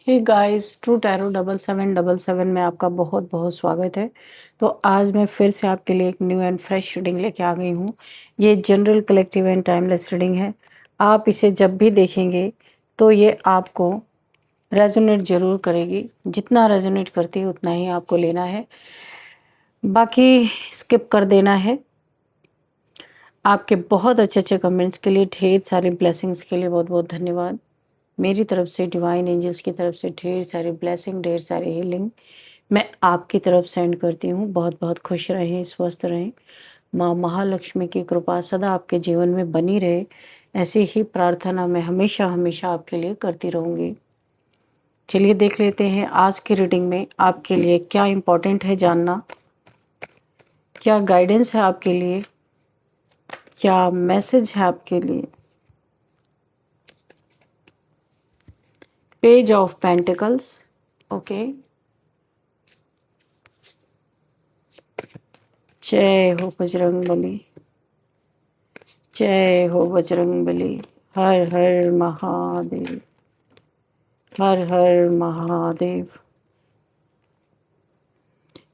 Hey guys, true tarot 7777 में आपका बहुत बहुत स्वागत है। तो आज मैं फिर से आपके लिए एक न्यू एंड फ्रेश रीडिंग लेके आ गई हूँ। ये general collective and timeless reading है। आप इसे जब भी देखेंगे तो ये आपको रेजोनेट ज़रूर करेगी। जितना रेजोनेट करती है उतना ही आपको लेना है, बाकी स्किप कर देना है। आपके बहुत अच्छे अच्छे कमेंट्स के लिए, ढेर सारी ब्लेसिंग्स के लिए बहुत बहुत धन्यवाद। मेरी तरफ से, डिवाइन एंजल्स की तरफ से ढेर सारी ब्लेसिंग, ढेर सारी हीलिंग मैं आपकी तरफ सेंड करती हूँ। बहुत बहुत खुश रहें, स्वस्थ रहें। माँ महालक्ष्मी की कृपा सदा आपके जीवन में बनी रहे, ऐसी ही प्रार्थना मैं हमेशा हमेशा आपके लिए करती रहूँगी। चलिए देख लेते हैं आज की रीडिंग में आपके लिए क्या इम्पोर्टेंट है जानना, क्या गाइडेंस है आपके लिए, क्या मैसेज है आपके लिए। Page of pentacles, okay. जय हो बजरंगबली, जय हो बजरंगबली। हर हर महादेव, हर हर Mahadev.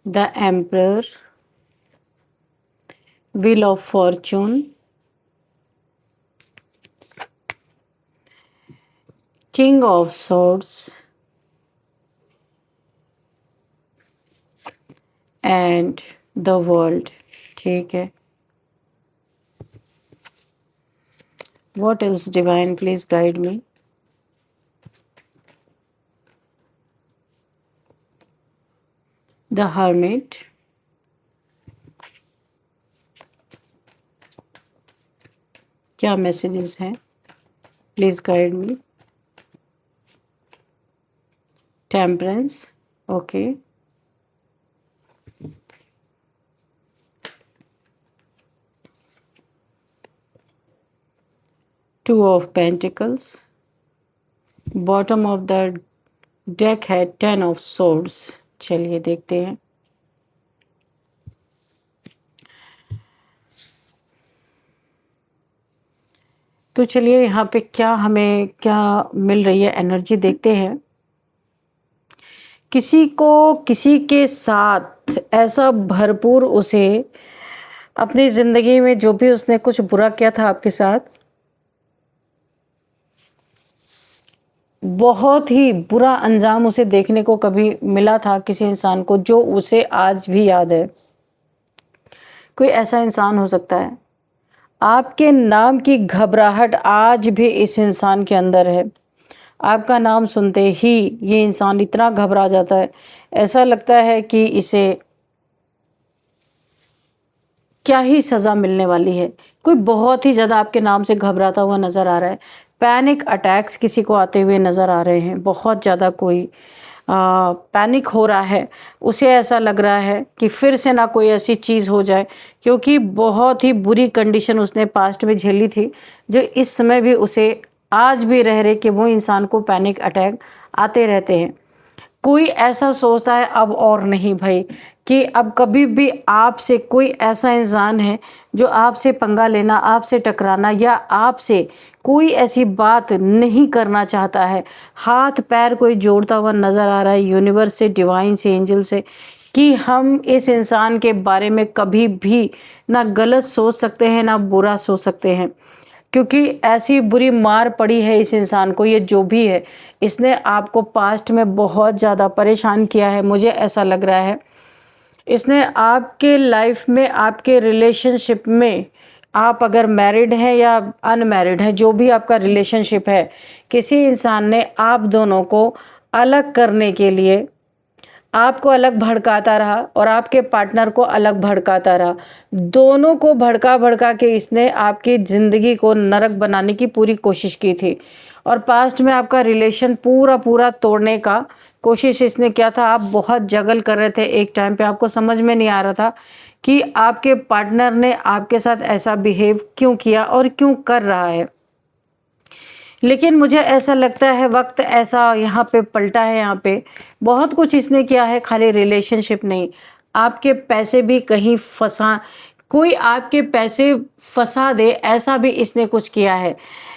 The emperor, wheel of fortune, king of swords and the world. ठीक है, what else divine, please guide me. The hermit, क्या मैसेजेस हैं, please guide me. Temperance, okay. Two of pentacles, bottom of the deck है 10 of swords. चलिए देखते हैं। तो चलिए यहाँ पे क्या हमें क्या मिल रही है एनर्जी देखते हैं। किसी को किसी के साथ ऐसा भरपूर उसे अपनी ज़िंदगी में जो भी उसने कुछ बुरा किया था आपके साथ, बहुत ही बुरा अंजाम उसे देखने को कभी मिला था किसी इंसान को, जो उसे आज भी याद है। कोई ऐसा इंसान हो सकता है। आपके नाम की घबराहट आज भी इस इंसान के अंदर है। आपका नाम सुनते ही ये इंसान इतना घबरा जाता है, ऐसा लगता है कि इसे क्या ही सज़ा मिलने वाली है। कोई बहुत ही ज़्यादा आपके नाम से घबराता हुआ नज़र आ रहा है। पैनिक अटैक्स किसी को आते हुए नज़र आ रहे हैं। बहुत ज़्यादा कोई पैनिक हो रहा है। उसे ऐसा लग रहा है कि फिर से ना कोई ऐसी चीज़ हो जाए, क्योंकि बहुत ही बुरी कंडीशन उसने पास्ट में झेली थी, जो इस समय भी उसे आज भी रह रहे कि वो इंसान को पैनिक अटैक आते रहते हैं। कोई ऐसा सोचता है अब और नहीं भाई, कि अब कभी भी आपसे कोई ऐसा इंसान है जो आपसे पंगा लेना, आपसे टकराना या आपसे कोई ऐसी बात नहीं करना चाहता है। हाथ पैर कोई जोड़ता हुआ नज़र आ रहा है यूनिवर्स से, डिवाइन से, एंजल से, कि हम इस इंसान के बारे में कभी भी ना गलत सोच सकते हैं ना बुरा सोच सकते हैं, क्योंकि ऐसी बुरी मार पड़ी है इस इंसान को। ये जो भी है, इसने आपको पास्ट में बहुत ज़्यादा परेशान किया है। मुझे ऐसा लग रहा है इसने आपके लाइफ में, आपके रिलेशनशिप में, आप अगर मैरिड हैं या अनमैरिड हैं, जो भी आपका रिलेशनशिप है, किसी इंसान ने आप दोनों को अलग करने के लिए आपको अलग भड़काता रहा और आपके पार्टनर को अलग भड़काता रहा। दोनों को भड़का भड़का के इसने आपकी ज़िंदगी को नरक बनाने की पूरी कोशिश की थी, और पास्ट में आपका रिलेशन पूरा पूरा तोड़ने का कोशिश इसने किया था। आप बहुत जगल कर रहे थे। एक टाइम पे आपको समझ में नहीं आ रहा था कि आपके पार्टनर ने आपके साथ ऐसा बिहेव क्यों किया और क्यों कर रहा है। लेकिन मुझे ऐसा लगता है वक्त ऐसा यहाँ पे पलटा है। यहाँ पे बहुत कुछ इसने किया है, खाली रिलेशनशिप नहीं, आपके पैसे भी कहीं फंसा, कोई आपके पैसे फंसा दे, ऐसा भी इसने कुछ किया है।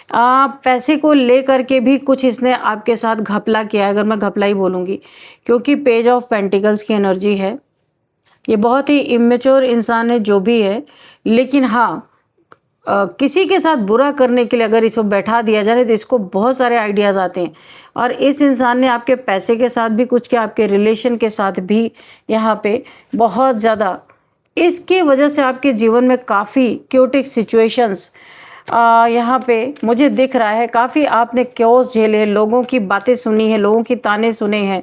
पैसे को ले करके भी कुछ इसने आपके साथ घपला किया है, अगर मैं घपला ही बोलूँगी, क्योंकि पेज ऑफ पेंटिकल्स की एनर्जी है। ये बहुत ही इमेच्योर इंसान है जो भी है, लेकिन हाँ किसी के साथ बुरा करने के लिए अगर इसको बैठा दिया जाए तो इसको बहुत सारे आइडियाज़ आते हैं। और इस इंसान ने आपके पैसे के साथ भी कुछ किया, आपके रिलेशन के साथ भी यहाँ पे बहुत ज़्यादा। इसकी वजह से आपके जीवन में काफ़ी क्योटिक सिचुएशंस यहाँ पे मुझे दिख रहा है। काफ़ी आपने क्योस झेले हैं, लोगों की बातें सुनी है, लोगों की ताने सुने हैं,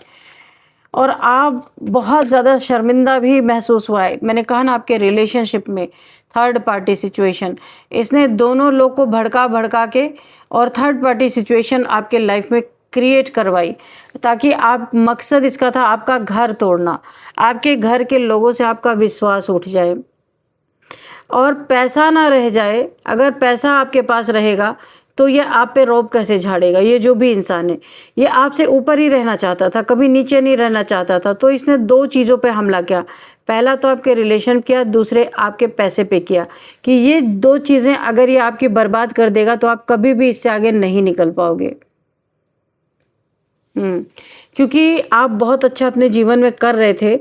और आप बहुत ज़्यादा शर्मिंदा भी महसूस हुआ है। मैंने कहा ना, आपके रिलेशनशिप में थर्ड पार्टी सिचुएशन, इसने दोनों लोग को भड़का भड़का के और थर्ड पार्टी सिचुएशन आपके लाइफ में क्रिएट करवाई, ताकि आप, मकसद इसका था आपका घर तोड़ना, आपके घर के लोगों से आपका विश्वास उठ जाए और पैसा ना रह जाए। अगर पैसा आपके पास रहेगा तो ये आप पे रौब कैसे झाड़ेगा। ये जो भी इंसान है ये आपसे ऊपर ही रहना चाहता था, कभी नीचे नहीं रहना चाहता था। तो इसने दो चीज़ों पे हमला किया, पहला तो आपके रिलेशन किया, दूसरे आपके पैसे पे किया, कि ये दो चीज़ें अगर ये आपकी बर्बाद कर देगा तो आप कभी भी इससे आगे नहीं निकल पाओगे। क्योंकि आप बहुत अच्छा अपने जीवन में कर रहे थे,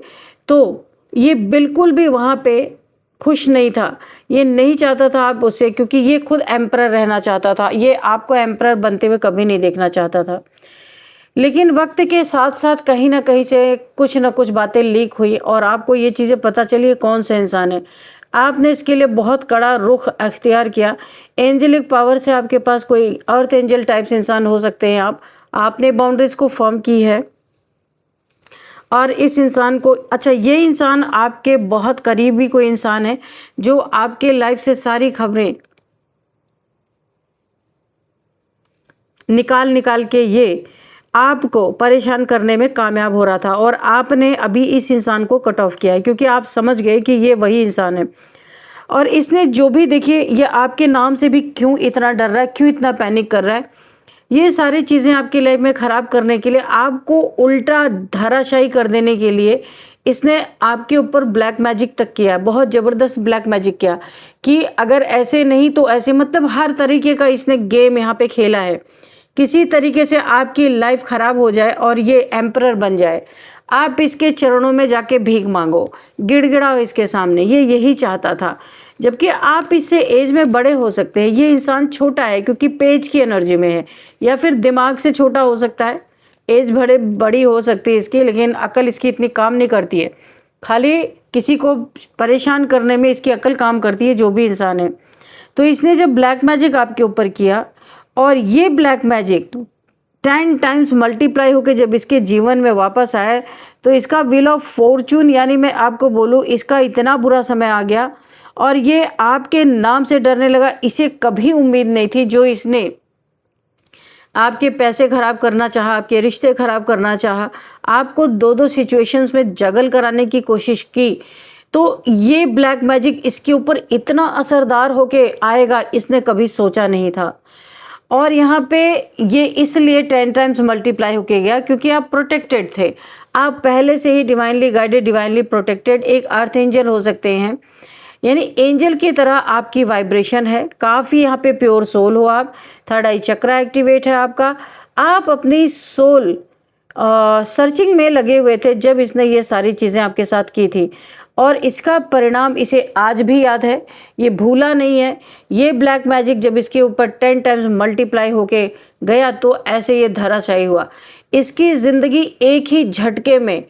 तो ये बिल्कुल भी वहाँ पे खुश नहीं था, ये नहीं चाहता था आप उससे, क्योंकि ये खुद एम्परर रहना चाहता था, ये आपको एम्परर बनते हुए कभी नहीं देखना चाहता था। लेकिन वक्त के साथ साथ कहीं ना कहीं से कुछ ना कुछ बातें लीक हुई और आपको ये चीज़ें पता चली कौन सा इंसान है। आपने इसके लिए बहुत कड़ा रुख अख्तियार किया। एंजेलिक पावर से आपके पास कोई अर्थ एंजल टाइप्स इंसान हो सकते हैं आपने बाउंड्रीज को फॉर्म की है और इस इंसान को, अच्छा ये इंसान आपके बहुत करीबी कोई इंसान है जो आपके लाइफ से सारी खबरें निकाल निकाल के ये आपको परेशान करने में कामयाब हो रहा था, और आपने अभी इस इंसान को कट ऑफ किया है क्योंकि आप समझ गए कि ये वही इंसान है। और इसने जो भी, देखिए, ये आपके नाम से भी क्यों इतना डर रहा है, क्यों इतना पैनिक कर रहा है, ये सारी चीज़ें आपकी लाइफ में ख़राब करने के लिए, आपको उल्टा धराशायी कर देने के लिए इसने आपके ऊपर ब्लैक मैजिक तक किया, बहुत ज़बरदस्त ब्लैक मैजिक किया कि अगर ऐसे नहीं तो ऐसे, मतलब हर तरीके का इसने गेम यहाँ पे खेला है। किसी तरीके से आपकी लाइफ ख़राब हो जाए और ये एम्परर बन जाए, आप इसके चरणों में जाके भीख मांगो, गिड़गिड़ाओ इसके सामने, ये यही चाहता था। जबकि आप इससे एज में बड़े हो सकते हैं, ये इंसान छोटा है क्योंकि पेज की एनर्जी में है, या फिर दिमाग से छोटा हो सकता है, एज बड़ी हो सकती है इसकी, लेकिन अकल इसकी इतनी काम नहीं करती है। खाली किसी को परेशान करने में इसकी अकल काम करती है, जो भी इंसान है। तो इसने जब ब्लैक मैजिक आपके ऊपर किया और ये ब्लैक मैजिक 10 टाइम्स मल्टीप्लाई होकर जब इसके जीवन में वापस आया, तो इसका व्हील ऑफ फॉर्चून, यानी मैं आपको बोलूँ, इसका इतना बुरा समय आ गया और ये आपके नाम से डरने लगा। इसे कभी उम्मीद नहीं थी, जो इसने आपके पैसे खराब करना चाहा, आपके रिश्ते खराब करना चाहा, आपको दो दो सिचुएशंस में जगल कराने की कोशिश की, तो ये ब्लैक मैजिक इसके ऊपर इतना असरदार होके आएगा इसने कभी सोचा नहीं था। और यहाँ पे ये इसलिए 10 टाइम्स मल्टीप्लाई होके गया क्योंकि आप प्रोटेक्टेड थे, आप पहले से ही डिवाइनली गाइडेड, डिवाइनली प्रोटेक्टेड एक अर्थ एंजल हो सकते हैं, यानी एंजल की तरह आपकी वाइब्रेशन है, काफ़ी यहाँ पे प्योर सोल हो आप, थर्ड आई चक्रा एक्टिवेट है आपका, आप अपनी सोल सर्चिंग में लगे हुए थे जब इसने ये सारी चीज़ें आपके साथ की थी, और इसका परिणाम इसे आज भी याद है, ये भूला नहीं है। ये ब्लैक मैजिक जब इसके ऊपर 10 टाइम्स मल्टीप्लाई होके गया तो ऐसे ये धराशायी हुआ। इसकी ज़िंदगी एक ही झटके में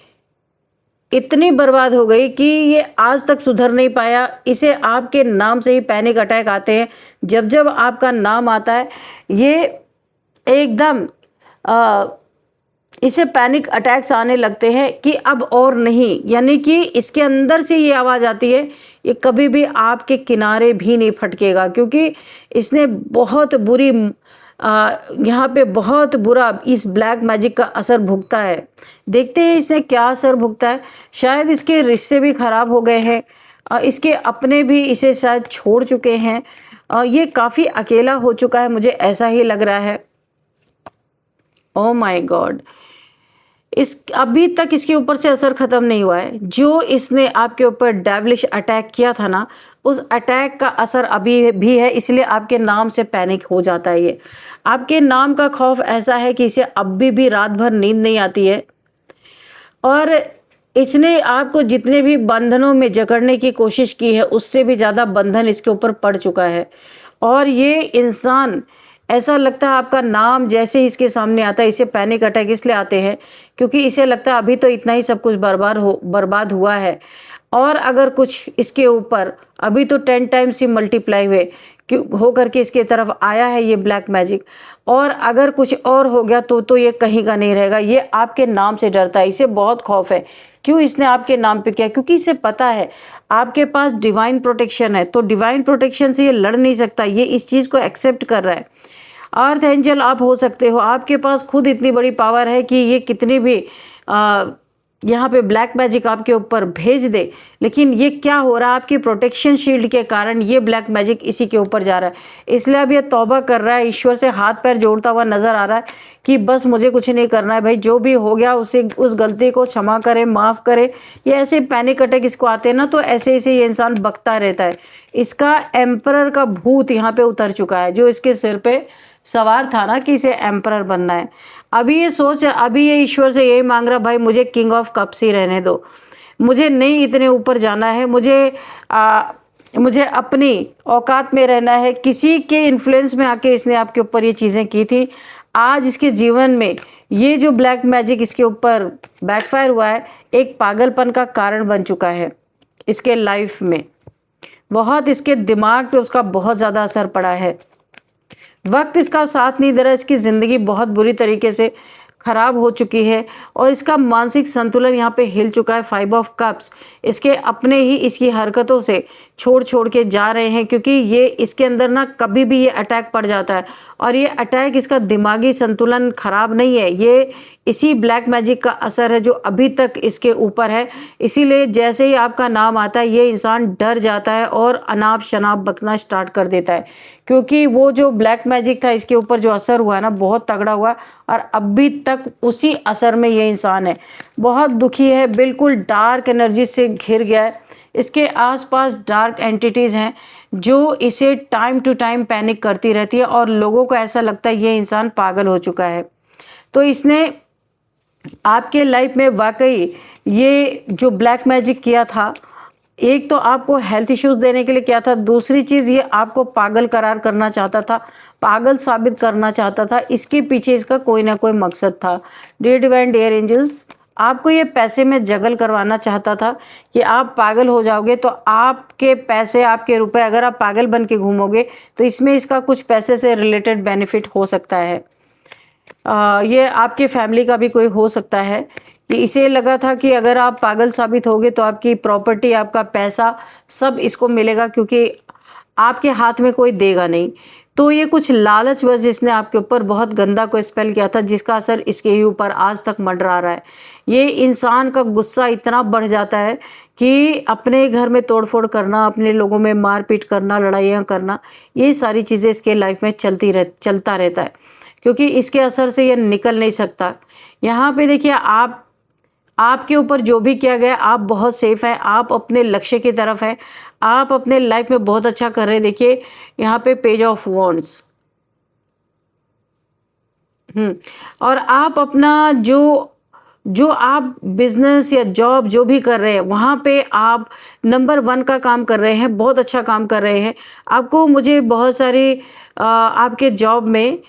इतनी बर्बाद हो गई कि ये आज तक सुधर नहीं पाया। इसे आपके नाम से ही पैनिक अटैक आते हैं, जब जब आपका नाम आता है ये एकदम इसे पैनिक अटैक्स आने लगते हैं कि अब और नहीं, यानी कि इसके अंदर से ये आवाज़ आती है, ये कभी भी आपके किनारे भी नहीं फटकेगा, क्योंकि इसने बहुत बुरी यहाँ पे बहुत बुरा इस ब्लैक मैजिक का असर भुगता है। देखते हैं इसने क्या असर भुगता है। शायद इसके रिश्ते भी ख़राब हो गए हैं, इसके अपने भी इसे शायद छोड़ चुके हैं, ये काफ़ी अकेला हो चुका है, मुझे ऐसा ही लग रहा है। ओह माय गॉड, इस अभी तक इसके ऊपर से असर ख़त्म नहीं हुआ है। जो इसने आपके ऊपर डेविलिश अटैक किया था ना, उस अटैक का असर अभी भी है, इसलिए आपके नाम से पैनिक हो जाता है ये। आपके नाम का खौफ ऐसा है कि इसे अभी भी रात भर नींद नहीं आती है, और इसने आपको जितने भी बंधनों में जकड़ने की कोशिश की है, उससे भी ज़्यादा बंधन इसके ऊपर पड़ चुका है। और ये इंसान, ऐसा लगता है आपका नाम जैसे ही इसके सामने आता है, इसे पैनिक अटैक इसलिए आते हैं क्योंकि इसे लगता है अभी तो इतना ही सब कुछ बर्बाद हुआ है, और अगर कुछ इसके ऊपर अभी तो 10 टाइम्स ही मल्टीप्लाई हुए क्यों हो करके इसके तरफ आया है ये ब्लैक मैजिक, और अगर कुछ और हो गया तो ये कहीं का नहीं रहेगा। ये आपके नाम से डरता है, इसे बहुत खौफ है। क्यों इसने आपके नाम पे किया? क्योंकि इसे पता है आपके पास डिवाइन प्रोटेक्शन है, तो डिवाइन प्रोटेक्शन से ये लड़ नहीं सकता, ये इस चीज़ को एक्सेप्ट कर रहा है। अर्थ एंजल आप हो सकते हो, आपके पास खुद इतनी बड़ी पावर है कि ये कितनी भी यहाँ पे ब्लैक मैजिक आपके ऊपर भेज दे, लेकिन ये क्या हो रहा है, आपकी प्रोटेक्शन शील्ड के कारण ये ब्लैक मैजिक इसी के ऊपर जा रहा है। इसलिए अब ये तौबा कर रहा है, ईश्वर से हाथ पैर जोड़ता हुआ नजर आ रहा है कि बस मुझे कुछ नहीं करना है भाई, जो भी हो गया उसे उस गलती को क्षमा करे, माफ़ करे। ये ऐसे पैनिक अटैक इसको आते हैं ना, तो ऐसे ऐसे ये इंसान बकता रहता है। इसका एम्परर का भूत यहाँ पे उतर चुका है, जो इसके सिर पे सवार था ना कि इसे एम्परर बनना है। अभी ये ईश्वर से यही मांग रहा, भाई मुझे किंग ऑफ कप्स ही रहने दो, मुझे नहीं इतने ऊपर जाना है, मुझे अपनी औकात में रहना है। किसी के इन्फ्लुएंस में आके इसने आपके ऊपर ये चीज़ें की थी। आज इसके जीवन में ये जो ब्लैक मैजिक इसके ऊपर बैकफायर हुआ है, एक पागलपन का कारण बन चुका है इसके लाइफ में। बहुत इसके दिमाग पे उसका बहुत ज़्यादा असर पड़ा है। वक्त इसका साथ नहीं दे रहा, इसकी ज़िंदगी बहुत बुरी तरीके से खराब हो चुकी है, और इसका मानसिक संतुलन यहाँ पे हिल चुका है। 5 ऑफ कप्स इसके अपने ही इसकी हरकतों से छोड़ के जा रहे हैं, क्योंकि ये इसके अंदर ना कभी भी ये अटैक पड़ जाता है, और ये अटैक इसका दिमागी संतुलन खराब नहीं है, ये इसी ब्लैक मैजिक का असर है जो अभी तक इसके ऊपर है। इसीलिए जैसे ही आपका नाम आता है ये इंसान डर जाता है और अनाप शनाप बकना स्टार्ट कर देता है, क्योंकि वो जो ब्लैक मैजिक था इसके ऊपर जो असर हुआ है ना, बहुत तगड़ा हुआ, और अभी तक उसी असर में ये इंसान है। बहुत दुखी है, बिल्कुल डार्क एनर्जी से घिर गया है। इसके आसपास डार्क एंटिटीज़ हैं जो इसे टाइम टू टाइम पैनिक करती रहती है, और लोगों को ऐसा लगता है ये इंसान पागल हो चुका है। तो इसने आपके लाइफ में वाकई ये जो ब्लैक मैजिक किया था, एक तो आपको हेल्थ इश्यूज देने के लिए किया था, दूसरी चीज़ ये आपको पागल करार करना चाहता था, पागल साबित करना चाहता था। इसके पीछे इसका कोई ना कोई मकसद था। डियर डिवाइन डियर एंजल्स, आपको ये पैसे में जगल करवाना चाहता था कि आप पागल हो जाओगे, तो आपके पैसे, आपके रुपए, अगर आप पागल बन के घूमोगे तो इसमें इसका कुछ पैसे से रिलेटेड बेनिफिट हो सकता है। ये आपके फैमिली का भी कोई हो सकता है कि इसे लगा था कि अगर आप पागल साबित होगे तो आपकी प्रॉपर्टी, आपका पैसा सब इसको मिलेगा, क्योंकि आपके हाथ में कोई देगा नहीं। तो ये कुछ लालचवश जिसने आपके ऊपर बहुत गंदा कोई स्पेल किया था, जिसका असर इसके ही ऊपर आज तक मंडरा रहा है। ये इंसान का गुस्सा इतना बढ़ जाता है कि अपने घर में तोड़फोड़ करना, अपने लोगों में मारपीट करना, लड़ाइयाँ करना, ये सारी चीज़ें इसके लाइफ में चलता रहता है, क्योंकि इसके असर से ये निकल नहीं सकता। यहाँ पे देखिए, आपके ऊपर जो भी किया गया, आप बहुत सेफ हैं, आप अपने लक्ष्य की तरफ हैं, आप अपने लाइफ में बहुत अच्छा कर रहे हैं। देखिए यहाँ पे पेज ऑफ वॉन्ड्स, और आप अपना जो आप बिजनेस या जॉब जो भी कर रहे हैं, वहाँ पे आप नंबर 1 का काम कर रहे हैं, बहुत अच्छा काम कर रहे हैं। आपको मुझे बहुत सारी आपके जॉब में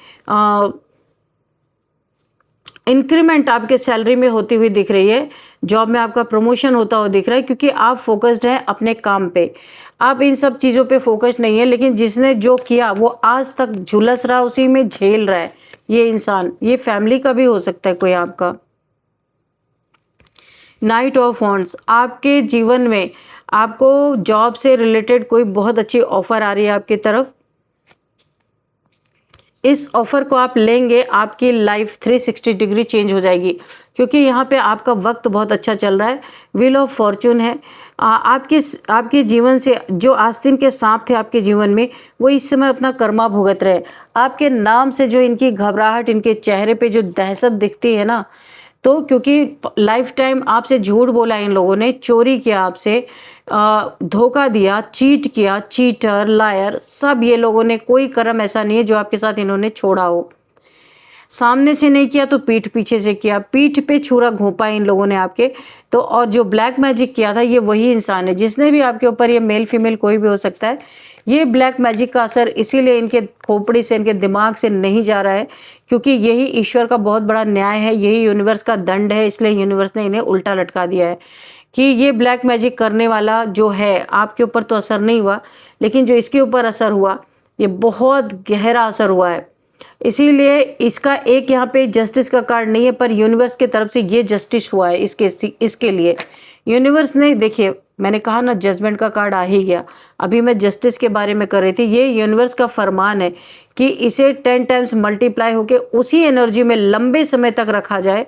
इंक्रीमेंट आपके सैलरी में होती हुई दिख रही है, जॉब में आपका प्रमोशन होता हुआ दिख रहा है, क्योंकि आप फोकस्ड हैं अपने काम पे। आप इन सब चीज़ों पे फोकस्ड नहीं है, लेकिन जिसने जो किया वो आज तक झुलस रहा, उसी में झेल रहा है ये इंसान। ये फैमिली का भी हो सकता है कोई आपका। नाइट ऑफ वॉन्ड्स, आपके जीवन में आपको जॉब से रिलेटेड कोई बहुत अच्छी ऑफर आ रही है आपकी तरफ। इस ऑफ़र को आप लेंगे, आपकी लाइफ 360 डिग्री चेंज हो जाएगी, क्योंकि यहाँ पे आपका वक्त बहुत अच्छा चल रहा है। व्हील ऑफ फॉर्चून है। आपके जीवन से जो आस्तीन के सांप थे आपके जीवन में, वो इस समय अपना कर्मा भुगत रहे। आपके नाम से जो इनकी घबराहट, इनके चेहरे पे जो दहशत दिखती है ना, तो क्योंकि लाइफ टाइम आपसे झूठ बोला इन लोगों ने, चोरी किया आपसे, धोखा दिया, चीट किया, चीटर, लायर, सब ये लोगों ने, कोई कर्म ऐसा नहीं है जो आपके साथ इन्होंने छोड़ा हो। सामने से नहीं किया तो पीठ पीछे से किया, पीठ पे छुरा घोंपा इन लोगों ने आपके। तो और जो ब्लैक मैजिक किया था ये वही इंसान है जिसने भी आपके ऊपर, ये मेल फीमेल कोई भी हो सकता है, ये ब्लैक मैजिक का असर इसीलिए इनके खोपड़ी से, इनके दिमाग से नहीं जा रहा है, क्योंकि यही ईश्वर का बहुत बड़ा न्याय है, यही यूनिवर्स का दंड है, इसलिए यूनिवर्स ने इन्हें उल्टा लटका दिया है कि ये ब्लैक मैजिक करने वाला जो है, आपके ऊपर तो असर नहीं हुआ, लेकिन जो इसके ऊपर असर हुआ ये बहुत गहरा असर हुआ है। इसीलिए इसका एक यहाँ पे जस्टिस का कार्ड नहीं है, पर यूनिवर्स की तरफ से ये जस्टिस हुआ है इसके लिए। यूनिवर्स ने, देखिए मैंने कहा ना जजमेंट का कार्ड आ ही गया, अभी मैं जस्टिस के बारे में कर रही थी। ये यूनिवर्स का फरमान है कि इसे 10 टाइम्स मल्टीप्लाई होके उसी एनर्जी में लंबे समय तक रखा जाए,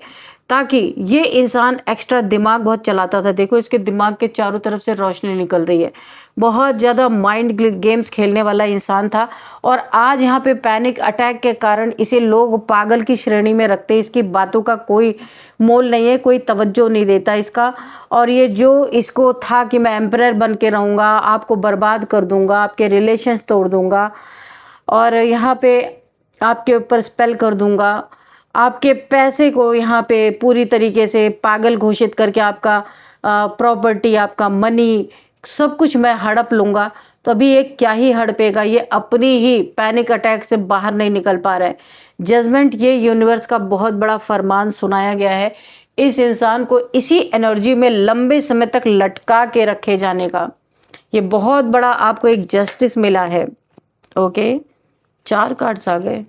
ताकि ये इंसान एक्स्ट्रा दिमाग बहुत चलाता था। देखो इसके दिमाग के चारों तरफ से रोशनी निकल रही है, बहुत ज़्यादा माइंड गेम्स खेलने वाला इंसान था, और आज यहाँ पे पैनिक अटैक के कारण इसे लोग पागल की श्रेणी में रखते हैं। इसकी बातों का कोई मोल नहीं है, कोई तवज्जो नहीं देता इसका। और ये जो इसको था कि मैं एम्परर बन के रहूँगा, आपको बर्बाद कर दूँगा, आपके रिलेशंस तोड़ दूँगा, और यहाँ पे आपके ऊपर स्पेल कर दूँगा, आपके पैसे को यहाँ पे पूरी तरीके से पागल घोषित करके आपका प्रॉपर्टी, आपका मनी, सब कुछ मैं हड़प लूँगा। तो अभी ये क्या ही हड़पेगा, ये अपनी ही पैनिक अटैक से बाहर नहीं निकल पा रहा है। जजमेंट, ये यूनिवर्स का बहुत बड़ा फरमान सुनाया गया है इस इंसान को इसी एनर्जी में लंबे समय तक लटका के रखे जाने का। ये बहुत बड़ा आपको एक जस्टिस मिला है। ओके, 4 कार्ड्स आ गए।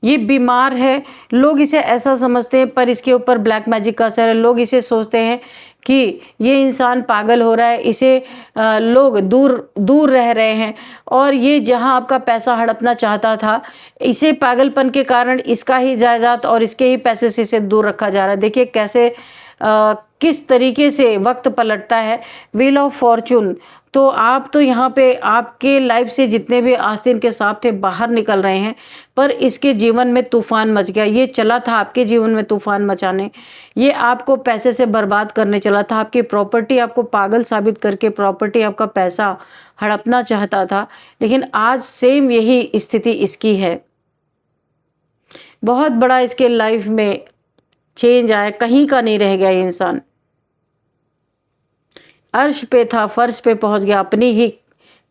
ये बीमार है, लोग इसे ऐसा समझते हैं, पर इसके ऊपर ब्लैक मैजिक का असर है। लोग इसे सोचते हैं कि ये इंसान पागल हो रहा है, इसे लोग दूर दूर रह रहे हैं, और ये जहां आपका पैसा हड़पना चाहता था, इसे पागलपन के कारण इसका ही जायदाद और इसके ही पैसे से इसे दूर रखा जा रहा है। देखिए कैसे किस तरीके से वक्त पलटता है। व्हील ऑफ फॉर्चून, तो आप तो यहाँ पे आपके लाइफ से जितने भी आस्तीन के सांप थे बाहर निकल रहे हैं, पर इसके जीवन में तूफान मच गया। ये चला था आपके जीवन में तूफान मचाने, ये आपको पैसे से बर्बाद करने चला था, आपकी प्रॉपर्टी, आपको पागल साबित करके प्रॉपर्टी, आपका पैसा हड़पना चाहता था। लेकिन आज सेम यही स्थिति इसकी है। बहुत बड़ा इसके लाइफ में चेंज आया, कहीं का नहीं रह गया ये इंसान। अर्श पे था, फर्श पे पहुंच गया, अपनी ही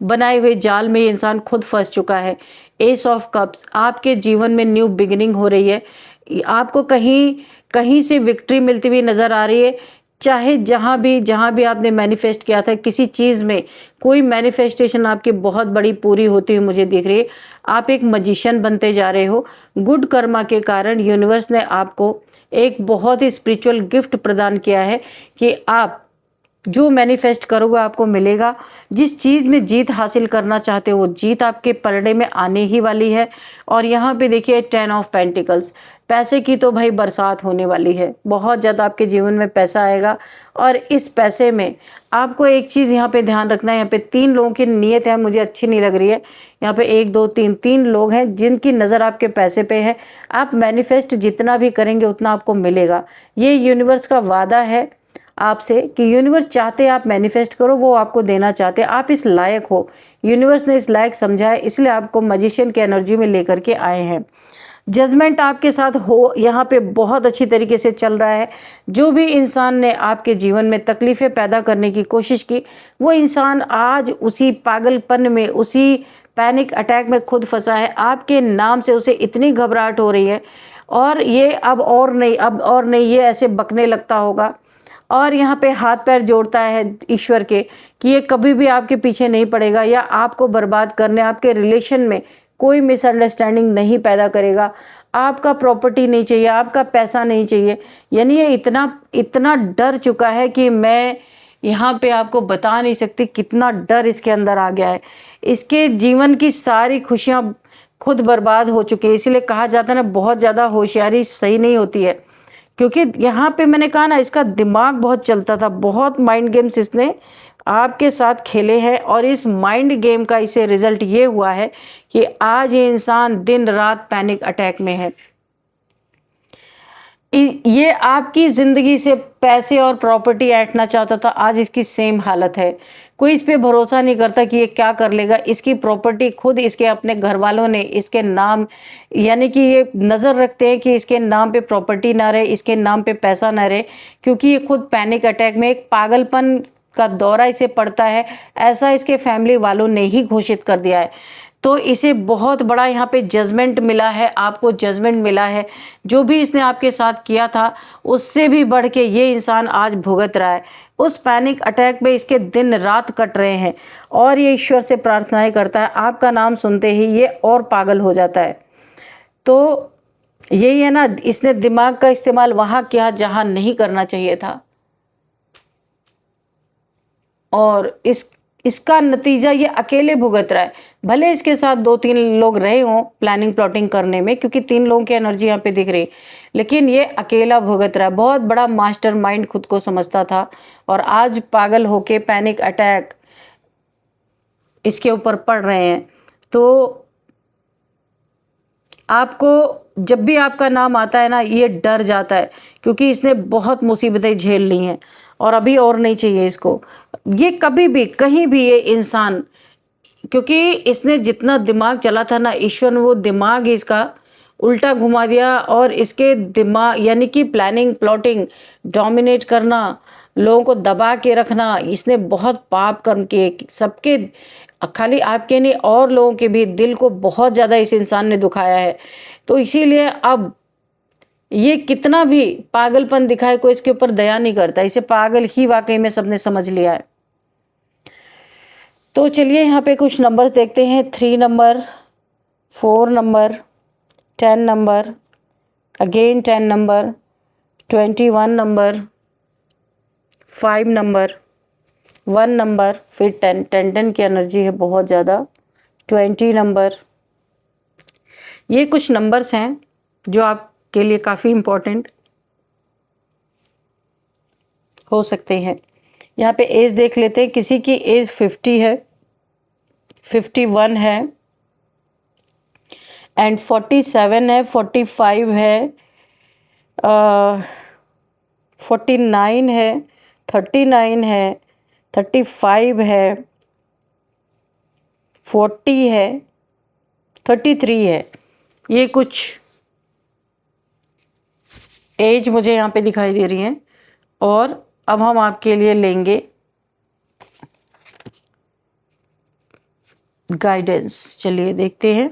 बनाए हुए जाल में ये इंसान खुद फंस चुका है। एस ऑफ कप्स, आपके जीवन में न्यू बिगिनिंग हो रही है, आपको कहीं कहीं से विक्ट्री मिलती हुई नज़र आ रही है। चाहे जहाँ भी आपने मैनिफेस्ट किया था किसी चीज़ में, कोई मैनिफेस्टेशन आपकी बहुत बड़ी पूरी होती हुई मुझे दिख रही है। आप एक मजिशियन बनते जा रहे हो। गुड कर्मा के कारण यूनिवर्स ने आपको एक बहुत ही स्पिरिचुअल गिफ्ट प्रदान किया है कि आप जो मैनिफेस्ट करोगे आपको मिलेगा। जिस चीज़ में जीत हासिल करना चाहते हो वो जीत आपके पलड़े में आने ही वाली है। और यहाँ पे देखिए 10 ऑफ पेंटिकल्स, पैसे की तो भाई बरसात होने वाली है, बहुत ज़्यादा आपके जीवन में पैसा आएगा। और इस पैसे में आपको एक चीज़ यहाँ पे ध्यान रखना है, यहाँ पे 3 लोगों की नीयत है, मुझे अच्छी नहीं लग रही है। यहाँ पे 1 2 3 लोग हैं जिनकी नज़र आपके पैसे पे है। आप मैनिफेस्ट जितना भी करेंगे उतना आपको मिलेगा। ये यूनिवर्स का वादा है आपसे कि यूनिवर्स चाहते आप मैनिफेस्ट करो, वो आपको देना चाहते, आप इस लायक हो। यूनिवर्स ने इस लायक समझा है, इसलिए आपको मैजिशियन की एनर्जी में लेकर के आए हैं। जजमेंट आपके साथ हो यहाँ पे बहुत अच्छी तरीके से चल रहा है। जो भी इंसान ने आपके जीवन में तकलीफ़ें पैदा करने की कोशिश की, वो इंसान आज उसी पागलपन में, उसी पैनिक अटैक में खुद फंसा है। आपके नाम से उसे इतनी घबराहट हो रही है, और ये अब और नहीं, ये ऐसे बकने लगता होगा। और यहाँ पे हाथ पैर जोड़ता है ईश्वर के कि ये कभी भी आपके पीछे नहीं पड़ेगा, या आपको बर्बाद करने, आपके रिलेशन में कोई मिसअंडरस्टैंडिंग नहीं पैदा करेगा। आपका प्रॉपर्टी नहीं चाहिए, आपका पैसा नहीं चाहिए। यानी ये इतना डर चुका है कि मैं यहाँ पे आपको बता नहीं सकती कितना डर इसके अंदर आ गया है। इसके जीवन की सारी खुशियाँ खुद बर्बाद हो चुकी है। इसीलिए कहा जाता है ना, बहुत ज़्यादा होशियारी सही नहीं होती है, क्योंकि यहाँ पे मैंने कहा ना, इसका दिमाग बहुत चलता था, बहुत माइंड गेम्स इसने आपके साथ खेले हैं। और इस माइंड गेम का इसे रिजल्ट ये हुआ है कि आज ये इंसान दिन रात पैनिक अटैक में है। ये आपकी ज़िंदगी से पैसे और प्रॉपर्टी ऐंठना चाहता था, आज इसकी सेम हालत है। कोई इस पे भरोसा नहीं करता कि ये क्या कर लेगा। इसकी प्रॉपर्टी खुद इसके अपने घर वालों ने इसके नाम, यानी कि ये नज़र रखते हैं कि इसके नाम पे प्रॉपर्टी ना रहे, इसके नाम पे पैसा ना रहे, क्योंकि ये खुद पैनिक अटैक में, एक पागलपन का दौरा इसे पड़ता है, ऐसा इसके फैमिली वालों ने ही घोषित कर दिया है। तो इसे बहुत बड़ा यहाँ पे जजमेंट मिला है, आपको जजमेंट मिला है। जो भी इसने आपके साथ किया था उससे भी बढ़ के ये इंसान आज भुगत रहा है। उस पैनिक अटैक में इसके दिन रात कट रहे हैं और ये ईश्वर से प्रार्थनाएं करता है। आपका नाम सुनते ही ये और पागल हो जाता है। तो यही है ना, इसने दिमाग का इस्तेमाल वहाँ किया जहाँ नहीं करना चाहिए था, और इसका नतीजा ये अकेले भुगत रहा है। भले इसके साथ 2-3 लोग रहे हों प्लानिंग प्लॉटिंग करने में, क्योंकि 3 लोगों की एनर्जी यहाँ पे दिख रही, लेकिन ये अकेला भुगत रहा है। बहुत बड़ा मास्टरमाइंड खुद को समझता था और आज पागल होके पैनिक अटैक इसके ऊपर पड़ रहे हैं। तो आपको जब भी आपका नाम आता है ना, ये डर जाता है, क्योंकि इसने बहुत मुसीबतें झेल ली हैं और अभी और नहीं चाहिए इसको। ये कभी भी कहीं भी ये इंसान, क्योंकि इसने जितना दिमाग चला था ना, ईश्वर ने वो दिमाग इसका उल्टा घुमा दिया। और इसके दिमाग यानी कि प्लानिंग प्लॉटिंग, डोमिनेट करना, लोगों को दबा के रखना, इसने बहुत पाप कर्म किए सबके, खाली आपके नहीं और लोगों के भी दिल को बहुत ज़्यादा इस इंसान ने दुखाया है। तो इसीलिए अब ये कितना भी पागलपन दिखाए, कोई इसके ऊपर दया नहीं करता। इसे पागल ही वाकई में सबने समझ लिया है। तो चलिए यहाँ पे कुछ नंबर देखते हैं। 3 number, 4 number, 10 number, again 10 number, 21 number, 5 number, 1 number, फिर 10 की एनर्जी है बहुत ज़्यादा, 20 नंबर। ये कुछ नंबर्स हैं जो आपके लिए काफ़ी इम्पोर्टेंट हो सकते हैं। यहाँ पे एज देख लेते हैं। किसी की एज 50 है, 51 है, एंड 47 है, 45 है, 49 है, 39 है, 35 है, 40 है, 33 है। ये कुछ एज मुझे यहाँ पे दिखाई दे रही हैं। और अब हम आपके लिए लेंगे गाइडेंस। चलिए देखते हैं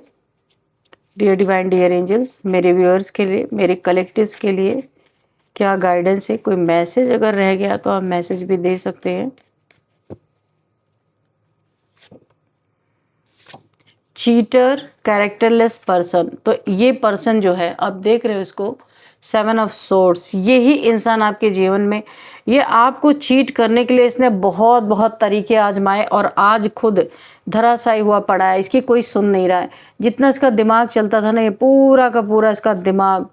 डियर डिवाइन, डियर एंजल्स, मेरे व्यूअर्स के लिए, मेरे कलेक्टिव्स के लिए क्या गाइडेंस है। कोई मैसेज अगर रह गया तो आप मैसेज भी दे सकते हैं। Cheater, characterless person. तो ये पर्सन जो है, आप देख रहे हो इसको, 7 ऑफ सोर्ड्स, यही इंसान आपके जीवन में, ये आपको चीट करने के लिए इसने बहुत बहुत तरीके आजमाए और आज खुद धराशायी हुआ पड़ा है। इसकी कोई सुन नहीं रहा है। जितना इसका दिमाग चलता था ना, ये पूरा का पूरा इसका दिमाग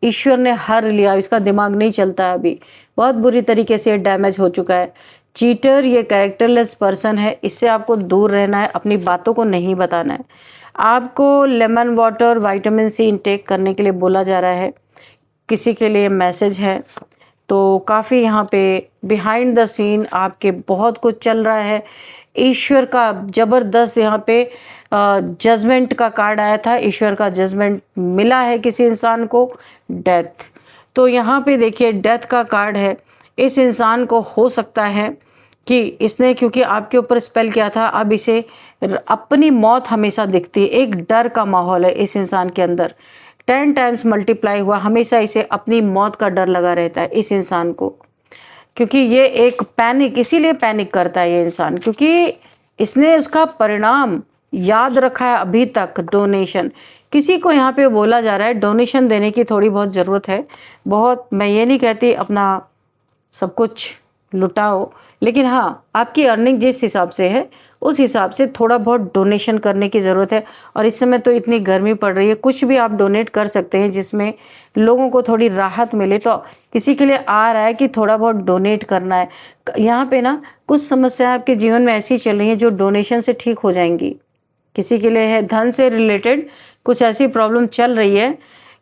ईश्वर ने हर लिया। इसका दिमाग नहीं चलता है अभी, बहुत बुरी तरीके से डैमेज हो चुका है। चीटर, ये कैरेक्टरलेस पर्सन है, इससे आपको दूर रहना है, अपनी बातों को नहीं बताना है। आपको lemon water, vitamin C intake करने के लिए बोला जा रहा है। किसी के लिए मैसेज है। तो काफ़ी यहाँ पे बिहाइंड द सीन आपके बहुत कुछ चल रहा है। ईश्वर का ज़बरदस्त यहाँ पे जजमेंट का कार्ड आया था। ईश्वर का जजमेंट मिला है किसी इंसान को, डेथ। तो यहाँ पे देखिए डेथ का कार्ड है। इस इंसान को हो सकता है कि इसने, क्योंकि आपके ऊपर स्पेल किया था, अब इसे अपनी मौत हमेशा दिखती है। एक डर का माहौल है इस इंसान के अंदर, 10 टाइम्स मल्टीप्लाई हुआ। हमेशा इसे अपनी मौत का डर लगा रहता है इस इंसान को, क्योंकि ये एक पैनिक, इसीलिए पैनिक करता है ये इंसान, क्योंकि इसने उसका परिणाम याद रखा है अभी तक। डोनेशन, किसी को यहाँ पे बोला जा रहा है डोनेशन देने की थोड़ी बहुत ज़रूरत है। बहुत, मैं ये नहीं कहती अपना सब कुछ लुटाओ, लेकिन हाँ, आपकी अर्निंग जिस हिसाब से है उस हिसाब से थोड़ा बहुत डोनेशन करने की ज़रूरत है। और इस समय तो इतनी गर्मी पड़ रही है, कुछ भी आप डोनेट कर सकते हैं जिसमें लोगों को थोड़ी राहत मिले। तो किसी के लिए आ रहा है कि थोड़ा बहुत डोनेट करना है। यहाँ पे ना कुछ समस्याएं आपके जीवन में ऐसी चल रही हैं जो डोनेशन से ठीक हो जाएंगी। किसी के लिए है धन से रिलेटेड कुछ ऐसी प्रॉब्लम चल रही है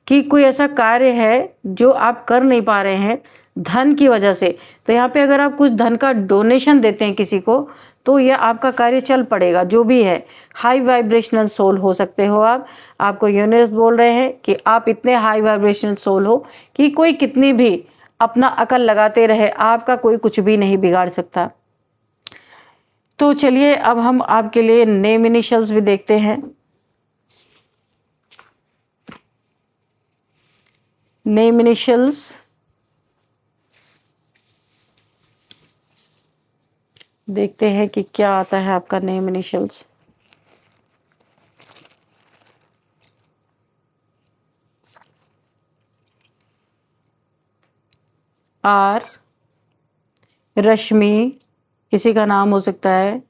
कि कोई ऐसा कार्य है जो आप कर नहीं पा रहे हैं धन की वजह से, तो यहाँ पे अगर आप कुछ धन का डोनेशन देते हैं किसी को तो यह आपका कार्य चल पड़ेगा। जो भी है, हाई वाइब्रेशनल सोल हो सकते हो आप। आपको यूनिवर्स बोल रहे हैं कि आप इतने हाई वाइब्रेशनल सोल हो कि कोई कितनी भी अपना अकल लगाते रहे, आपका कोई कुछ भी नहीं बिगाड़ सकता। तो चलिए अब हम आपके लिए नेम इनिशियल्स भी देखते हैं। नेम इनिशियल्स, देखते हैं कि क्या आता है आपका नेम इनिशियल्स। आर, रश्मि किसी का नाम हो सकता है।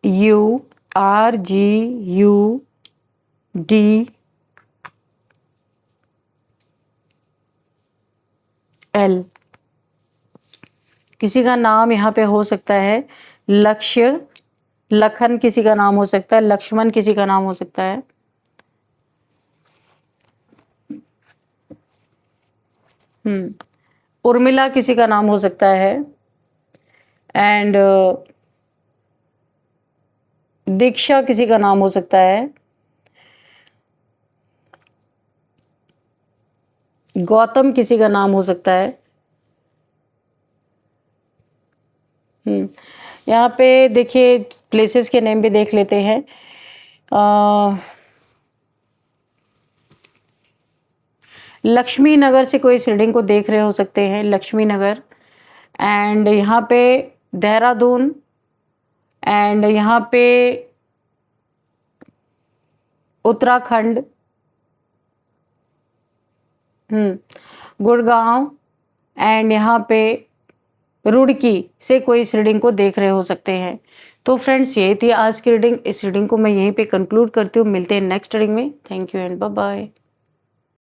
You, R G U D L, किसी का नाम यहाँ पे हो सकता है लक्ष्य, लखन किसी का नाम हो सकता है, लक्ष्मण किसी का नाम हो सकता है। उर्मिला किसी का नाम हो सकता है। एंड दीक्षा किसी का नाम हो सकता है। गौतम किसी का नाम हो सकता है। यहाँ पे देखिए प्लेसेस के नेम भी देख लेते हैं। लक्ष्मी नगर से कोई इस रीडिंग को देख रहे हो सकते हैं, लक्ष्मी नगर। एंड यहाँ पे देहरादून, एंड यहाँ पे उत्तराखंड, गुड़गांव, एंड यहाँ पे रुड़की से कोई इस रीडिंग को देख रहे हो सकते हैं। तो फ्रेंड्स ये थी आज की रीडिंग। इस रीडिंग को मैं यहीं पे कंक्लूड करती हूँ। मिलते हैं नेक्स्ट रीडिंग में। Thank you and bye bye.